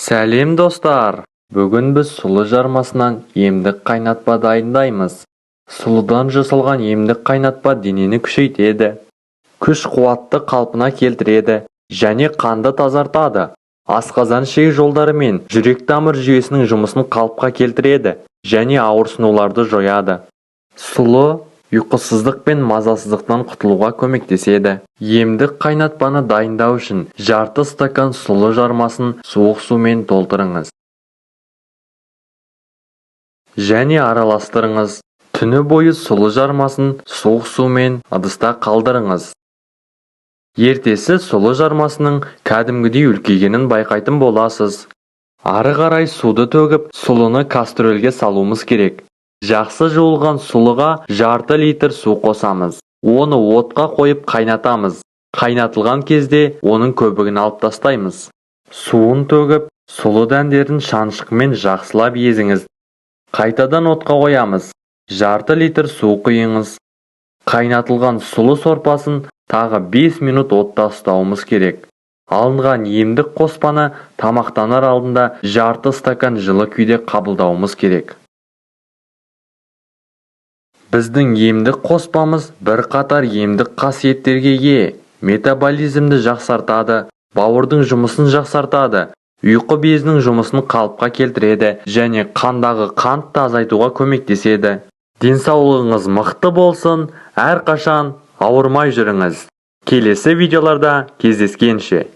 Сәлем достар! Бүгін біз сұлы жармасынан емдік қайнатпа дайындаймыз. Сұлыдан жасалған емдік қайнатпа денені күшейтеді, күш-қуатты қалпына келтіреді және қанды тазартады. Асқазан ішек жолдары мен жүрек-тамыр жүйесінің жұмысын қалыпқа келтіреді және ауырсынуларды жояды. Сұлы ұйқысыздық пен мазасыздықтан құтылуға көмектеседі. Емдік қайнатпаны дайындау үшін жарты стакан сұлы жармасын суық сумен толтырыңыз. Және араластырыңыз. Түні бойы сұлы жармасын суық сумен ыдыста қалдырыңыз. Ертесі сұлы жармасының кәдімгідей үлкейгенін байқайтын боласыз. Ары қарай суды төгіп, сұлыны кастрөлге салуымыз керек. Жақсы жуылған сұлыға жарты литр су қосамыз. Оны отқа қойып қайнатамыз. Қайнатылған кезде оның көбігін алып тастаймыз. Суын төгіп, сұлы дәндерін шаншқымен жақсылап езіңіз. Қайтадан отқа қоямыз. Жарты литр су құйыңыз. Қайнатылған сұлы сорпасын тағы 5 минут отта ұстауымыз керек. Алынған емдік қоспаны тамақтанар алдында жарты стакан жылы күйде қабылдауымыз керек. Біздің емдік қоспамыз бірқатар емдік қасиеттерге ие. Метаболизмді жақсартады, бауырдың жұмысын жақсартады, ұйқы безінің жұмысын қалыпқа келтіреді және қандағы қантты азайтуға көмектеседі. Денсаулығыңыз мықты болсын, әрқашан ауырмай жүріңіз. Келесі видеоларда кездескенше.